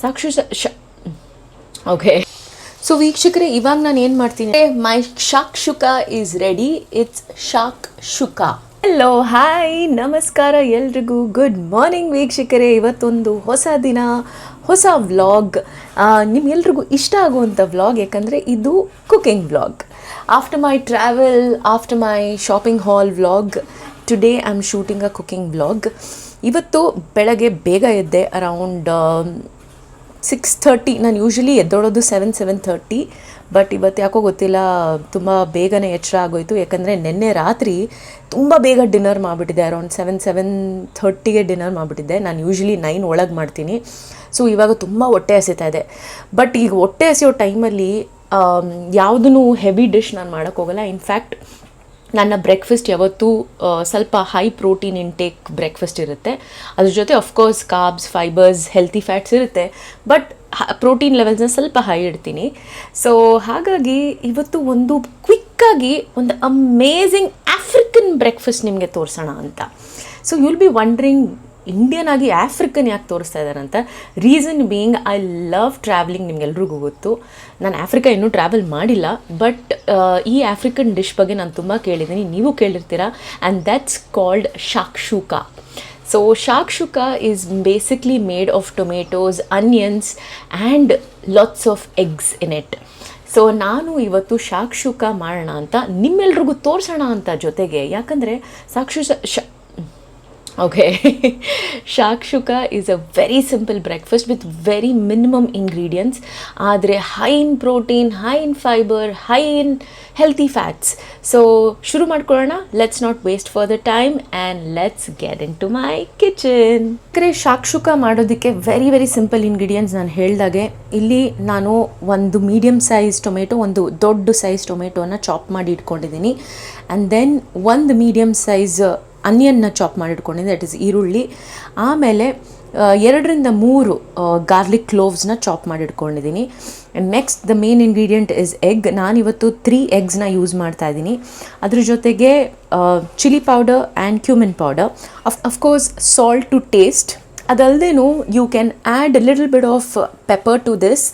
ಸಾಕ್ಷಿ okay. So ವೀಕ್ಷಕರೇ, ಇವಾಗ ನಾನು ಏನು ಮಾಡ್ತೀನಿ, my shakshuka is ready. It's shakshuka. Hello, hi, ನಮಸ್ಕಾರ ಎಲ್ರಿಗೂ. ಗುಡ್ ಮಾರ್ನಿಂಗ್ ವೀಕ್ಷಕರೇ. ಇವತ್ತೊಂದು ಹೊಸ ದಿನ, ಹೊಸ ವ್ಲಾಗ್, ನಿಮ್ಗೆಲ್ರಿಗೂ ಇಷ್ಟ ಆಗುವಂಥ ವ್ಲಾಗ್. ಯಾಕಂದರೆ ಇದು cooking vlog. After my travel, after my shopping hall vlog, today I am shooting a cooking vlog. ಇವತ್ತು ಬೆಳಗ್ಗೆ ಬೇಗ ಎದ್ದೆ, ಅರೌಂಡ್ 6:30. ನಾನು ಯೂಶ್ವಲಿ ಎದ್ದೋಳೋದು 7:30, ಬಟ್ ಇವತ್ತು ಯಾಕೋ ಗೊತ್ತಿಲ್ಲ, ತುಂಬ ಬೇಗನೆ ಎಚ್ಚರ ಆಗೋಯಿತು. ಯಾಕಂದರೆ ನಿನ್ನೆ ರಾತ್ರಿ ತುಂಬ ಬೇಗ ಡಿನ್ನರ್ ಮಾಡಿಬಿಟ್ಟಿದ್ದೆ. ಅರೌಂಡ್ 7:30ಗೆ ಡಿನ್ನರ್ ಮಾಡಿಬಿಟ್ಟಿದ್ದೆ. ನಾನು ಯೂಶ್ವಲಿ 9 ಒಳಗೆ ಮಾಡ್ತೀನಿ. ಸೊ ಇವಾಗ ತುಂಬ ಹೊಟ್ಟೆ ಹಸಿತಾ ಇದೆ. ಬಟ್ ಈಗ ಹೊಟ್ಟೆ ಹಸಿಯೋ ಟೈಮಲ್ಲಿ ಯಾವುದೂ ಹೆವಿ ಡಿಶ್ ನಾನು ಮಾಡೋಕ್ಕೋಗಲ್ಲ. ಇನ್ಫ್ಯಾಕ್ಟ್ ನನ್ನ ಬ್ರೇಕ್ಫಾಸ್ಟ್ ಯಾವತ್ತೂ ಸ್ವಲ್ಪ ಹೈ ಪ್ರೋಟೀನ್ ಇಂಟೇಕ್ ಬ್ರೇಕ್ಫಾಸ್ಟ್ ಇರುತ್ತೆ. ಅದ್ರ ಜೊತೆ of course carbs, fibres, healthy fats ಇರುತ್ತೆ, ಬಟ್ ಪ್ರೋಟೀನ್ ಲೆವೆಲ್ಸ್ನ ಸ್ವಲ್ಪ ಹೈ ಇಡ್ತೀನಿ. ಸೊ ಹಾಗಾಗಿ ಇವತ್ತು ಒಂದು ಕ್ವಿಕ್ಕಾಗಿ ಒಂದು ಅಮೇಝಿಂಗ್ ಆಫ್ರಿಕನ್ ಬ್ರೇಕ್ಫಾಸ್ಟ್ ನಿಮಗೆ ತೋರಿಸೋಣ ಅಂತ. So you will be wondering, Indian ಆಗಿ ಆಫ್ರಿಕನ್ ಯಾಕೆ ತೋರಿಸ್ತಾ ಇದ್ದಾರೆ ಅಂತ. Reason being, I love travelling. ನಿಮ್ಗೆಲ್ರಿಗೂ ಗೊತ್ತು, ನಾನು ಆಫ್ರಿಕಾ ಇನ್ನೂ ಟ್ರಾವೆಲ್ ಮಾಡಿಲ್ಲ, ಬಟ್ ಈ ಆಫ್ರಿಕನ್ ಡಿಶ್ ಬಗ್ಗೆ ನಾನು ತುಂಬ ಕೇಳಿದ್ದೀನಿ, ನೀವು ಕೇಳಿರ್ತೀರ. And that's called shakshuka. So shakshuka is basically made of tomatoes, onions and lots of eggs in it. So ನಾನು ಇವತ್ತು ಶಾಕ್ಷುಕ ಮಾಡೋಣ ಅಂತ, ನಿಮ್ಮೆಲ್ರಿಗೂ ತೋರಿಸೋಣ ಅಂತ ಜೊತೆಗೆ. ಯಾಕಂದರೆ okay, shakshuka is a very simple breakfast with very minimum ingredients, ಆದರೆ high in protein, high in fibre, high in healthy fats. So ಶುರು ಮಾಡ್ಕೊಳ್ಳೋಣ. Let's not waste for the time and let's get into my kitchen. Shakshuka ಮಾಡೋದಕ್ಕೆ very very simple ingredients. ನಾನು ಹೇಳಿದಾಗೆ ಇಲ್ಲಿ ನಾನು ಒಂದು medium size tomato, ಒಂದು ದೊಡ್ಡ ಸೈಜ್ ಟೊಮೆಟೊನ ಚಾಪ್ ಮಾಡಿ ಇಟ್ಕೊಂಡಿದ್ದೀನಿ. ಆ್ಯಂಡ್ ದೆನ್ ಒಂದು ಮೀಡಿಯಮ್ ಸೈಜ್ ಅನಿಯನ್ನ ಚಾಪ್ ಮಾಡಿಟ್ಕೊಂಡಿದ್ದೀನಿ, ದಟ್ ಇಸ್ ಈರುಳ್ಳಿ. ಆಮೇಲೆ 2-3 ಗಾರ್ಲಿಕ್ ಕ್ಲೋವ್ಸ್ನ ಚಾಪ್ ಮಾಡಿಟ್ಕೊಂಡಿದ್ದೀನಿ. Next the main ingredient is egg. ನಾನಿವತ್ತು 3 ಎಗ್ಸ್ನ ಯೂಸ್ ಮಾಡ್ತಾ ಇದ್ದೀನಿ. ಅದ್ರ ಜೊತೆಗೆ chilli powder and cumin powder, of course salt to taste. ಅದಲ್ಲದೇನು you can add little bit of pepper to this.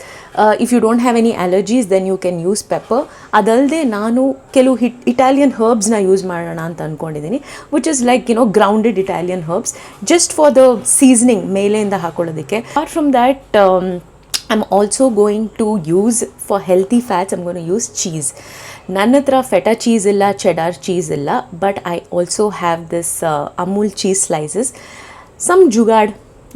If you don't have any allergies then you can use pepper. ಅದಲ್ಲದೆ ನಾನು ಕೆಲವು ಇಟಾಲಿಯನ್ ಹರ್ಬ್ಸ್ನ ಯೂಸ್ ಮಾಡೋಣ ಅಂತ ಅಂದ್ಕೊಂಡಿದ್ದೀನಿ, which is like grounded Italian herbs, just for the seasoning ಮೇಲೆಯಿಂದ ಹಾಕೊಳ್ಳೋದಕ್ಕೆ. Apart from that, I am also going to use for healthy fats, I'm going to use cheese. ನನ್ನ ಹತ್ರ ಫೆಟಾ ಚೀಸ್ ಇಲ್ಲ, cheddar cheese ಇಲ್ಲ, but I also have this Amul cheese slices. Some jugaad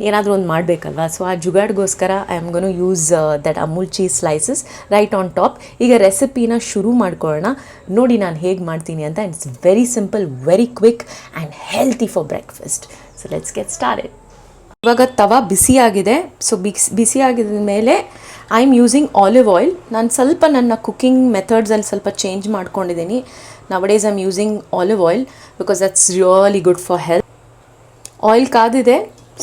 ಏನಾದರೂ ಒಂದು ಮಾಡಬೇಕಲ್ವಾ. So ಆ ಜುಗಾಡ್ಗೋಸ್ಕರ I am gonna use that Amul cheese slices right on top. ಈಗ ರೆಸಿಪಿನ ಶುರು ಮಾಡ್ಕೊಳ್ಳೋಣ. ನೋಡಿ ನಾನು ಹೇಗೆ ಮಾಡ್ತೀನಿ ಅಂತ. It's very simple, very quick and healthy for breakfast. So let's get started. ಇವಾಗ ತವಾ ಬಿಸಿಯಾಗಿದೆ. ಸೊ ಬಿಸಿ ಆಗಿದ ಮೇಲೆ I am using olive oil. ನಾನು ಸ್ವಲ್ಪ ನನ್ನ ಕುಕಿಂಗ್ ಮೆಥಡ್ಸಲ್ಲಿ ಸ್ವಲ್ಪ ಚೇಂಜ್ ಮಾಡ್ಕೊಂಡಿದ್ದೀನಿ. Nowadays I am using olive oil because that's really good for health. Oil ಕಾದಿದೆ.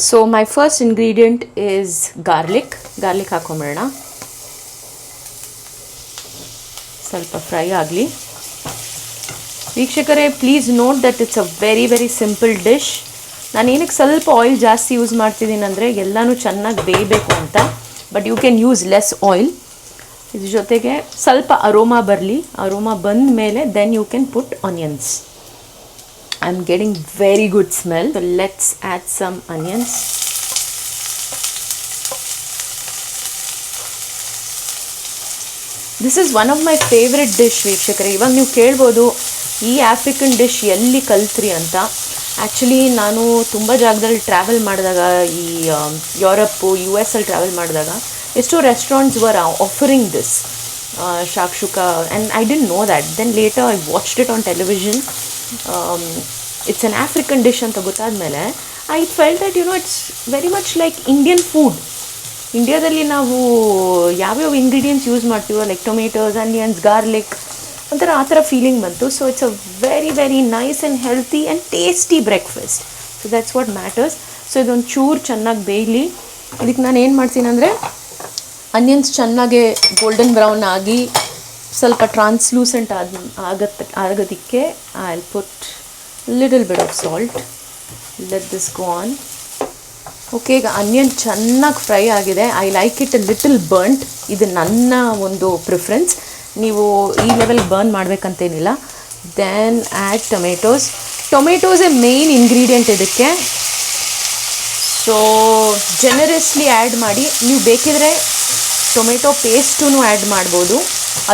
So my first ingredient is garlic ಹಾಕೊಂಬಿಡೋಣ. ಸ್ವಲ್ಪ ಫ್ರೈ ಆಗಲಿ. ವೀಕ್ಷಕರೇ, please note that it's a very very simple dish. ನಾನು ಏನಕ್ಕೆ ಸ್ವಲ್ಪ ಆಯಿಲ್ ಜಾಸ್ತಿ ಯೂಸ್ ಮಾಡ್ತಿದ್ದೀನಿ ಅಂದರೆ ಎಲ್ಲನೂ ಚೆನ್ನಾಗಿ ಬೇಯಬೇಕು ಅಂತ, but you can use less oil. ಇದ್ರ ಜೊತೆಗೆ ಸ್ವಲ್ಪ ಅರೋಮಾ ಬರಲಿ. ಅರೋಮಾ ಬಂದ ಮೇಲೆ then you can put onions. I'm getting very good smell. So let's add some onions. This is one of my favorite dish ವೀಕ್ಷಕರೇ. ಇವಾಗ ನೀವು ಕೇಳ್ಬೋದು ಈ ಆಫ್ರಿಕನ್ ಡಿಶ್ ಎಲ್ಲಿ ಕಲ್ತ್ರಿ ಅಂತ. ಆ್ಯಕ್ಚುಲಿ ನಾನು ತುಂಬ ಜಾಗದಲ್ಲಿ ಟ್ರಾವೆಲ್ ಮಾಡಿದಾಗ, ಈ ಯುರೋಪು, US ಅಲ್ಲಿ ಟ್ರಾವೆಲ್ ಮಾಡಿದಾಗ ಎಷ್ಟೋ restaurants were offering this shakshuka, and I didn't know that. Then later I watched it on television. It's an African dish ಅಂತ ಗೊತ್ತಾದಮೇಲೆ I felt that it's very much like Indian food. ಇಂಡಿಯಾದಲ್ಲಿ ನಾವು ಯಾವ್ಯಾವ ingredients use ಮಾಡ್ತೀವೋ, like tomatoes, onions, garlic, ಒಂಥರ ಆ ಥರ feeling ಬಂತು. So it's a very very nice and healthy and tasty breakfast. So that's what matters. So ಇದೊಂದು ಚೂರು ಚೆನ್ನಾಗಿ ಬೇಯಲಿ. ಇದಕ್ಕೆ ನಾನು ಏನು ಮಾಡ್ತೀನಿ ಅಂದರೆ, ಅನಿಯನ್ಸ್ ಚೆನ್ನಾಗೆ ಗೋಲ್ಡನ್ ಬ್ರೌನ್ ಆಗಿ ಸ್ವಲ್ಪ ಟ್ರಾನ್ಸ್ಲೂಸೆಂಟ್ ಆಗೋದಕ್ಕೆ I will put little bit of salt. Let this go on. Okay, ಈಗ ಆನಿಯನ್ ಚೆನ್ನಾಗಿ ಫ್ರೈ ಆಗಿದೆ. I like it a little burnt. ಇದು ನನ್ನ ಒಂದು ಪ್ರಿಫರೆನ್ಸ್. ನೀವು ಈ ಲೆವೆಲ್ ಬರ್ನ್ ಮಾಡಬೇಕಂತೇನಿಲ್ಲ. Then add tomatoes. Tomatoes a main ingredient ಇದಕ್ಕೆ. ಸೊ ಜನರಸ್ಲಿ ಆ್ಯಡ್ ಮಾಡಿ. ನೀವು ಬೇಕಿದ್ರೆ ಟೊಮೆಟೊ ಪೇಸ್ಟೂ ಆ್ಯಡ್ ಮಾಡ್ಬೋದು.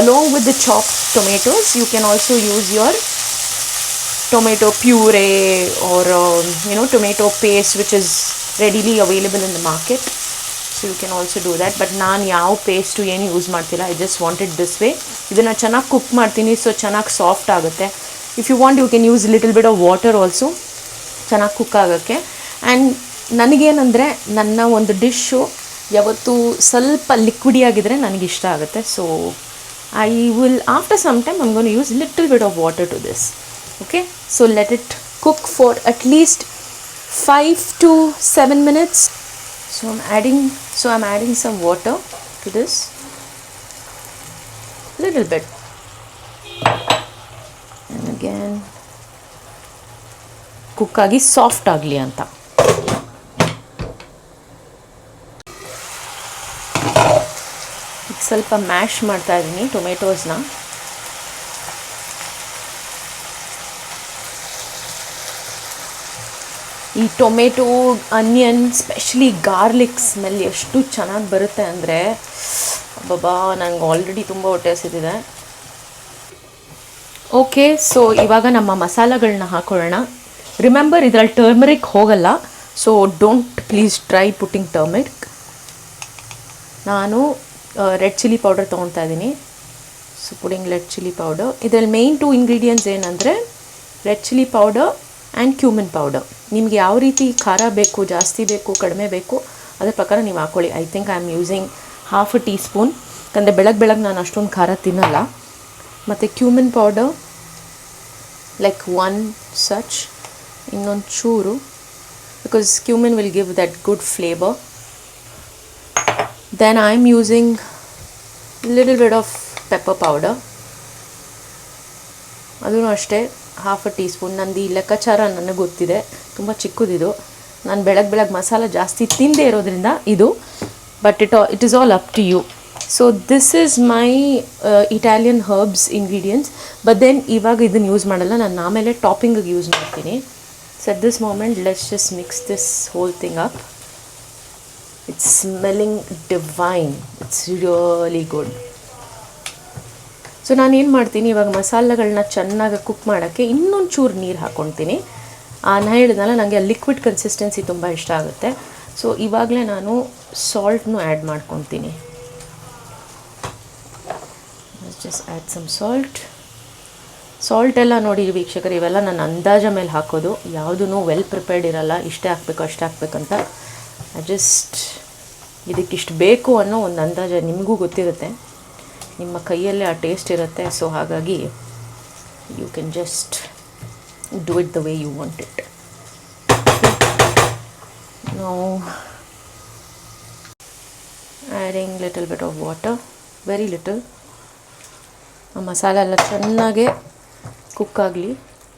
Along with the chop tomatoes you can also use your tomato puree or tomato paste which is readily available in the market, so you can also do that. But ನಾನು ಯಾವ paste ಏನು use ಮಾಡ್ತಿಲ್ಲ. I just want it this way. ಇದನ್ನು ಚೆನ್ನಾಗಿ cook ಮಾಡ್ತೀನಿ, so ಚೆನ್ನಾಗಿ soft ಆಗುತ್ತೆ. If you want you can use little bit of water also, ಚೆನ್ನಾಗಿ ಕುಕ್ ಆಗೋಕ್ಕೆ. ಆ್ಯಂಡ್ ನನಗೇನೆಂದರೆ ನನ್ನ ಒಂದು ಡಿಶ್ಶು ಯಾವತ್ತೂ ಸ್ವಲ್ಪ ಲಿಕ್ವಿಡಿಯಾಗಿದ್ದರೆ ನನಗಿಷ್ಟ ಆಗುತ್ತೆ. So I will after some time I'm gonna use little bit of water to this. Okay, so let it cook for at least 5 to 7 minutes. So I'm adding some water to this, little bit, and again cook agi soft agli anta. ಸ್ವಲ್ಪ mash ಮಾಡ್ತಾ ಇದ್ದೀನಿ ಟೊಮೆಟೋಸ್ನ. ಈ tomato, onion, specially garlic smell ಎಷ್ಟು ಚೆನ್ನಾಗಿ ಬರುತ್ತೆ ಅಂದರೆ ಬಾಬಾ, ನನಗೆ already ತುಂಬ ಹೊಟ್ಟೆ ಹಸಿದಿದೆ. ಓಕೆ, ಸೊ ಇವಾಗ ನಮ್ಮ ಮಸಾಲೆಗಳನ್ನ ಹಾಕೊಳ್ಳೋಣ. ರಿಮೆಂಬರ್, ಇದರಲ್ಲಿ ಟರ್ಮರಿಕ್ ಹೋಗಲ್ಲ, so don't please try putting turmeric. ನಾನು ರೆಡ್ ಚಿಲ್ಲಿ ಪೌಡರ್ ತೊಗೊಳ್ತಾ ಇದ್ದೀನಿ. So pudding red chilli powder. ಇದರಲ್ಲಿ ಮೇಯ್ನ್ 2 ಇಂಗ್ರೀಡಿಯೆಂಟ್ಸ್ ಏನಂದರೆ red chilli powder and cumin powder. ನಿಮ್ಗೆ ಯಾವ ರೀತಿ ಖಾರ ಬೇಕು, ಜಾಸ್ತಿ ಬೇಕು, ಕಡಿಮೆ ಬೇಕು, ಅದ್ರ ಪ್ರಕಾರ ನೀವು ಹಾಕ್ಕೊಳ್ಳಿ. I think I am using half tea spoon, ಯಾಕಂದರೆ ಬೆಳಗ್ಗೆ ನಾನು ಅಷ್ಟೊಂದು ಖಾರ ತಿನ್ನಲ್ಲ. ಮತ್ತು ಕ್ಯೂಮಿನ್ ಪೌಡರ್ ಲೈಕ್ 1 ಸಚ್, ಇನ್ನೊಂದು ಚೂರು, because cumin will give that good flavour. Then I am using little bit of pepper powder, ಅದೂ ಅಷ್ಟೇ ಹಾಫ್ ಟೀ ಸ್ಪೂನ್. ನಂದು ಈ ಲೆಕ್ಕಾಚಾರ ನನಗೆ ಗೊತ್ತಿದೆ, ತುಂಬ ಚಿಕ್ಕದಿದು. ನಾನು ಬೆಳಗ್ಗೆ ಮಸಾಲೆ ಜಾಸ್ತಿ ತಿಂದೇ ಇರೋದ್ರಿಂದ ಇದು, but it is all up to you. So this is my Italian herbs ingredients. But then ಇವಾಗ ಇದನ್ನು ಯೂಸ್ ಮಾಡಲ್ಲ, ನಾನು ಆಮೇಲೆ ಟಾಪಿಂಗಿಗೆ ಯೂಸ್ ಮಾಡ್ತೀನಿ. So at this moment let's just mix this whole thing up. It's smelling divine, it's really good. So ನಾನೇನು ಮಾಡ್ತೀನಿ, ಇವಾಗ ಮಸಾಲೆಗಳನ್ನ ಚೆನ್ನಾಗಿ ಕುಕ್ ಮಾಡೋಕ್ಕೆ ಇನ್ನೊಂದು ಚೂರು ನೀರು ಹಾಕ್ಕೊಳ್ತೀನಿ. ನಾನು ಹೇಳಿದ್ನಲ್ಲ, ನನಗೆ ಲಿಕ್ವಿಡ್ ಕನ್ಸಿಸ್ಟೆನ್ಸಿ ತುಂಬ ಇಷ್ಟ ಆಗುತ್ತೆ. ಸೊ ಇವಾಗಲೇ ನಾನು ಸಾಲ್ಟ್ನು ಆ್ಯಡ್ ಮಾಡ್ಕೊತೀನಿ. ಜಸ್ಟ್ ಆ್ಯಡ್ ಸಮ್ ಸಾಲ್ಟ್ ಎಲ್ಲ ನೋಡಿ ವೀಕ್ಷಕರು, ಇವೆಲ್ಲ ನನ್ನ ಅಂದಾಜ ಮೇಲೆ ಹಾಕೋದು, ಯಾವುದೂ ವೆಲ್ ಪ್ರಿಪೇರ್ಡ್ ಇರಲ್ಲ, ಇಷ್ಟೇ ಹಾಕಬೇಕು ಅಷ್ಟೇ ಹಾಕ್ಬೇಕಂತ. ಜಸ್ಟ್ ಇದಕ್ಕಿಷ್ಟು ಬೇಕು ಅನ್ನೋ ಒಂದು ಅಂದಾಜ ನಿಮಗೂ ಗೊತ್ತಿರುತ್ತೆ, ನಿಮ್ಮ ಕೈಯಲ್ಲೇ ಆ ಟೇಸ್ಟ್ ಇರುತ್ತೆ. ಸೊ ಹಾಗಾಗಿ you can just do it the way you want it. Now adding little bit of water, very little. ಆ ಮಸಾಲೆ ಎಲ್ಲ ಚೆನ್ನಾಗೆ ಕುಕ್ ಆಗಲಿ.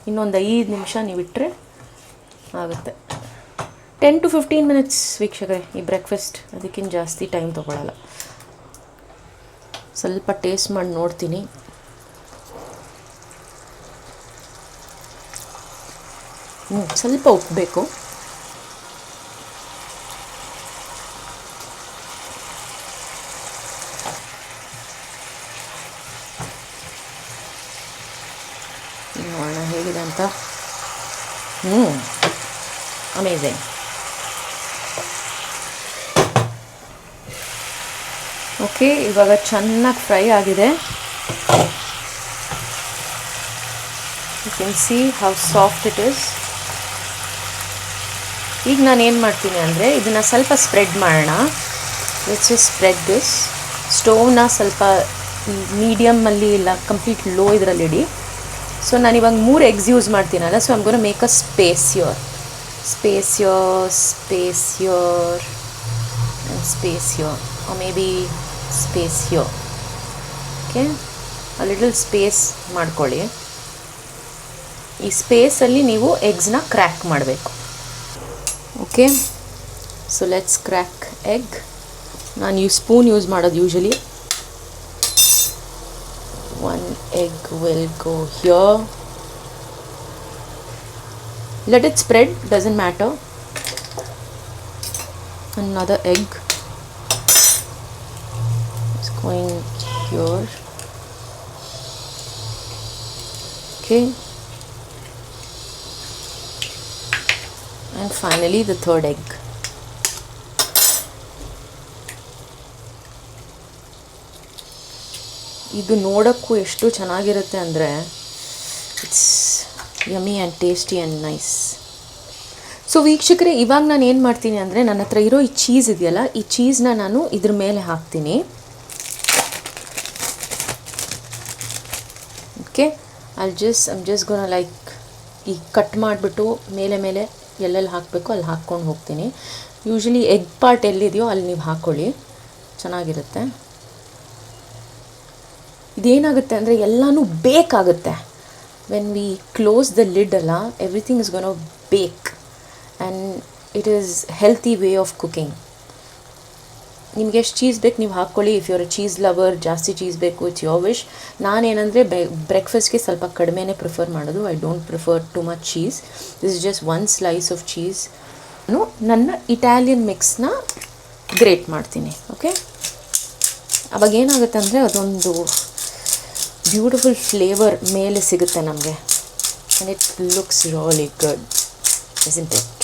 ಇನ್ನೊಂದು 5 ನಿಮಿಷ ನೀವು ಇಟ್ಟರೆ ಆಗುತ್ತೆ. 10 to 15 ಮಿನಿಟ್ಸ್ ವೀಕ್ಷಕರೇ ಈ ಬ್ರೇಕ್ಫಾಸ್ಟ್, ಅದಕ್ಕಿಂತ ಜಾಸ್ತಿ ಟೈಮ್ ತೊಗೊಳ್ಳಲ್ಲ. ಸ್ವಲ್ಪ ಟೇಸ್ಟ್ ಮಾಡಿ ನೋಡ್ತೀನಿ. ಸ್ವಲ್ಪ ಉಪ್ಪು ಬೇಕು. ನೋಡೋಣ ಹೇಗಿದೆ ಅಂತ. ಅಮೇಝಿಂಗ್. ಓಕೆ, ಇವಾಗ ಚೆನ್ನಾಗಿ ಫ್ರೈ ಆಗಿದೆ. You can see how soft it is. ಈಗ ನಾನು ಏನು ಮಾಡ್ತೀನಿ ಅಂದರೆ, ಇದನ್ನು ಸ್ವಲ್ಪ ಸ್ಪ್ರೆಡ್ ಮಾಡೋಣ. Let's just spread this. ಸ್ಟೋವ್ನ ಸ್ವಲ್ಪ ಮೀಡಿಯಮಲ್ಲಿ ಇಲ್ಲ ಕಂಪ್ಲೀಟ್ ಲೋ ಇದರಲ್ಲಿ ಇಡಿ. ಸೊ ನಾನಿವಾಗ 3 eggs ಯೂಸ್ ಮಾಡ್ತೀನಲ್ಲ, so I'm gonna make a space here and space here, or maybe space here. Okay, a little space ಮಾಡ್ಕೊಳ್ಳಿ. ಈ ಸ್ಪೇಸಲ್ಲಿ ನೀವು ಎಗ್ಸ್ನ ಕ್ರ್ಯಾಕ್ ಮಾಡಬೇಕು. Okay, so let's crack egg. ನಾನು ಸ್ಪೂನ್ ಯೂಸ್ ಮಾಡೋದು usually. One egg will go here. Let it spread, doesn't matter. Another egg is going here. Okay. And finally the third egg. ಇದು ನೋಡೋಕ್ಕೂ ಎಷ್ಟು ಚೆನ್ನಾಗಿರುತ್ತೆ ಅಂದರೆ it's yummy and tasty and nice. So ವೀಕ್ಷಕರೇ, ಇವಾಗ ನಾನು ಏನು ಮಾಡ್ತೀನಿ ಅಂದರೆ ನನ್ನ ಹತ್ರ ಇರೋ ಈ ಚೀಸ್ ಇದೆಯಲ್ಲ, ಈ ಚೀಸ್ನ ನಾನು ಇದ್ರ ಮೇಲೆ ಹಾಕ್ತೀನಿ. ಓಕೆ, ಐಮ್ ಜಸ್ಟ್ ಗೋನ ಲೈಕ್ ಈಗ ಕಟ್ ಮಾಡಿಬಿಟ್ಟು ಮೇಲೆ ಮೇಲೆ ಎಲ್ಲೆಲ್ಲಿ ಹಾಕಬೇಕು ಅಲ್ಲಿ ಹಾಕ್ಕೊಂಡು ಹೋಗ್ತೀನಿ. ಯೂಶ್ವಲಿ ಎಗ್ ಪಾರ್ಟ್ ಎಲ್ಲಿದೆಯೋ ಅಲ್ಲಿ ನೀವು ಹಾಕ್ಕೊಳ್ಳಿ, ಚೆನ್ನಾಗಿರುತ್ತೆ. ಇದೇನಾಗುತ್ತೆ ಅಂದರೆ ಎಲ್ಲನೂ ಬೇಕಾಗುತ್ತೆ. When we close the lid ಅಲ್ಲ, ಎವ್ರಿಥಿಂಗ್ ಇಸ್ ಗೋನ್ ಬೇಕ್ and it is healthy way of cooking. ನಿಮ್ಗೆ ಎಷ್ಟು ಚೀಸ್ ಬೇಕು ನೀವು ಹಾಕ್ಕೊಳ್ಳಿ. ಇಫ್ ಯುವರ್ ಚೀಸ್ ಲವರ್, ಜಾಸ್ತಿ ಚೀಸ್ ಬೇಕು, ಇಟ್ಸ್ ಯೋರ್ ವಿಶ್. ನಾನೇನಂದರೆ ಬ್ರೇಕ್ಫಾಸ್ಟ್ಗೆ ಸ್ವಲ್ಪ ಕಡಿಮೆನೇ ಪ್ರಿಫರ್ ಮಾಡೋದು. I don't prefer too much cheese. This is just one slice of cheese. ನಾನು ನನ್ನ ಇಟಾಲಿಯನ್ ಮಿಕ್ಸ್ನ ಗ್ರೇಟ್ ಮಾಡ್ತೀನಿ. ಓಕೆ, ಅವಾಗ ಏನಾಗುತ್ತೆ ಅಂದರೆ ಅದೊಂದು ಬ್ಯೂಟಿಫುಲ್ ಫ್ಲೇವರ್ ಮೇಲೆ ಸಿಗುತ್ತೆ ನಮಗೆ. And it looks really good, isn't it?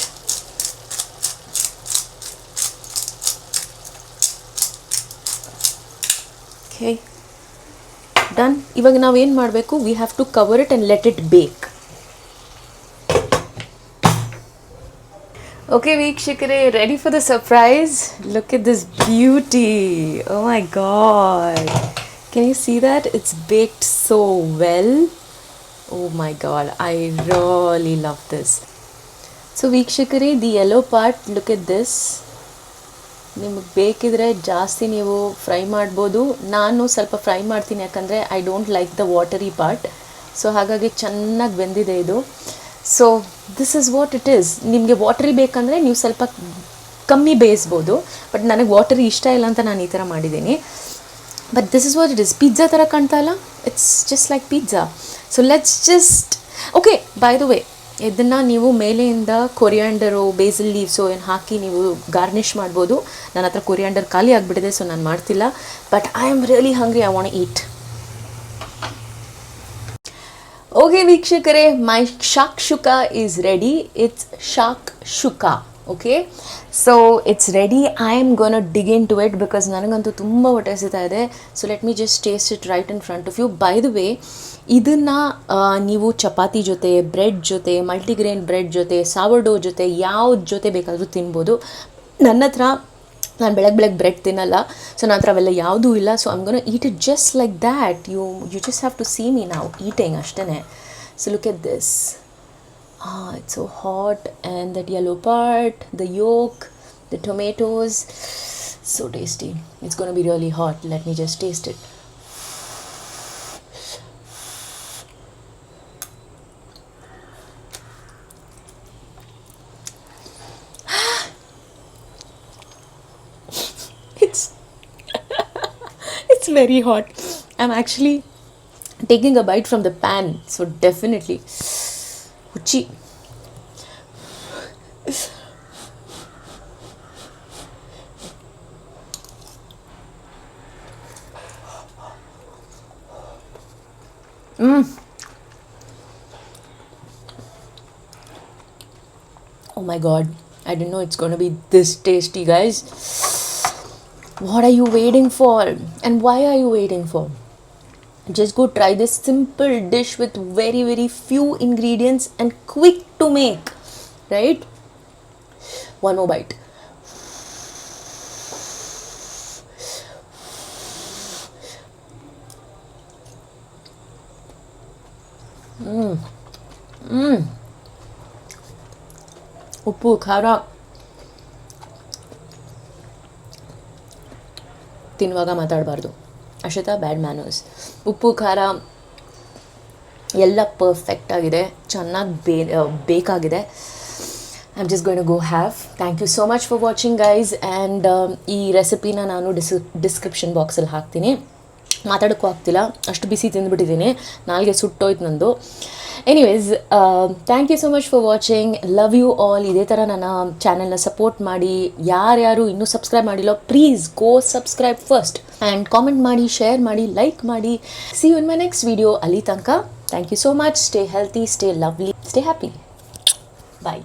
Okay, done. ಇವಾಗ ನಾವೇನು ಮಾಡಬೇಕು, we have to cover it and let it bake. Okay ವೀಕ್ಷಕರೇ, ready for the surprise. Look at this beauty. Oh my God, can you see that? It's baked so well. Oh my god, I really love this. So ವೀಕ್ಷಕರೇ, the yellow part, look at this. ನಿಮಗೆ ಬೇಕಿದ್ರೆ ಜಾಸ್ತಿ ನೀವು fry ಮಾಡ್ಬೋದು. ನಾನು ಸ್ವಲ್ಪ fry ಮಾಡ್ತೀನಿ, ಯಾಕಂದರೆ I don't like the watery part. So ಹಾಗಾಗಿ ಚೆನ್ನಾಗಿ ಬೆಂದಿದೆ ಇದು. So this is what it is. ನಿಮಗೆ ವಾಟರಿ ಬೇಕಂದರೆ ನೀವು ಸ್ವಲ್ಪ ಕಮ್ಮಿ ಬೇಯಿಸ್ಬೋದು, ಬಟ್ ನನಗೆ ವಾಟರಿ ಇಷ್ಟ ಇಲ್ಲ ಅಂತ ನಾನು ಈ ಥರ ಮಾಡಿದ್ದೀನಿ. But this is what it is. Pizza ಥರ ಕಾಣ್ತಾ ಇಲ್ಲ? It's just like pizza. So let's just okay, by the way, ಇದನ್ನು ನೀವು ಮೇಲೆಯಿಂದ ಕೊರಿಯಾಂಡರು, ಬೇಸಿಲ್ ಲೀವ್ಸು ಏನು ಹಾಕಿ ನೀವು ಗಾರ್ನಿಷ್ ಮಾಡ್ಬೋದು. ನನ್ನ ಹತ್ರ ಕೊರಿಯಾಂಡರ್ ಖಾಲಿ ಆಗಿಬಿಟ್ಟಿದೆ, ಸೊ ನಾನು ಮಾಡ್ತಿಲ್ಲ. But I am really hungry, I want eat. Okay ವೀಕ್ಷಕರೇ, my shakshuka is ready. It's shakshuka. Okay, so it's ready. I am gonna dig into it because ನನಗಂತೂ ತುಂಬ ಹೊಟ್ಟೆ ಹಸಿತಾ ಇದೆ. So let me just taste it right in front of you. By the way, ಇದನ್ನು ನೀವು ಚಪಾತಿ ಜೊತೆ, bread ಜೊತೆ, multigrain bread ಜೊತೆ, ಸಾವರ್ಡೋ ಜೊತೆ, ಯಾವ್ದು ಜೊತೆ ಬೇಕಾದರೂ ತಿನ್ಬೋದು. ನನ್ನ ಹತ್ರ ನಾನು ಬೆಳಗ್ಗೆ ಬ್ರೆಡ್ ತಿನ್ನಲ್ಲ, ಸೊ ನನ್ನ ಹತ್ರ ಅವೆಲ್ಲ ಯಾವುದೂ ಇಲ್ಲ. So I'm gonna eat it just like that. You just have to see me ನಾವು ಈಟಿಂಗ್, ಅಷ್ಟೇ. So look at this. It's so hot, and that yellow part, the yolk, the tomatoes, so tasty. It's going to be really hot. Let me just taste it. It's very hot. I'm actually taking a bite from the pan, so definitely ಹುಚ್ಚಿ. Oh my god, I didn't know it's going to be this tasty, guys. What are you waiting for? And why are you waiting for? Just go try this simple dish with very, very few ingredients and quick to make, right? One more bite. ಉಪ್ಪು ಖಾರ ತಿನ್ನುವಾಗ ಮಾತಾಡಬಾರ್ದು, ಅಷ್ಟೇ bad manners. ಉಪ್ಪು ಖಾರ ಎಲ್ಲ ಪರ್ಫೆಕ್ಟಾಗಿದೆ, ಚೆನ್ನಾಗಿ ಬೇಕಾಗಿದೆ. I'm just going to go have. Thank you so much for watching, guys. And ಈ ರೆಸಿಪಿನ ನಾನು ಡಿಸ್ಕ್ರಿಪ್ಷನ್ ಬಾಕ್ಸಲ್ಲಿ ಹಾಕ್ತೀನಿ. ಮಾತಾಡೋಕ್ಕೂ ಆಗ್ತಿಲ್ಲ, ಅಷ್ಟು ಬಿಸಿ ತಿಂದುಬಿಟ್ಟಿದ್ದೀನಿ, ನಾಲ್ಗೆ ಸುಟ್ಟೋಯ್ತು ನಂದು. Anyways, thank you so much for watching. Love you all. ಇದೇ ಥರ ನನ್ನ ಚಾನಲ್ನ ಸಪೋರ್ಟ್ ಮಾಡಿ. ಯಾರ್ಯಾರು ಇನ್ನೂ ಸಬ್ಸ್ಕ್ರೈಬ್ ಮಾಡಿಲ್ಲ, please go subscribe first and comment ಮಾಡಿ, ಶೇರ್ ಮಾಡಿ, ಲೈಕ್ ಮಾಡಿ. See you in my next video. ಅಲ್ಲಿ ತನಕ thank you so much. Stay healthy, stay lovely, stay happy. Bye.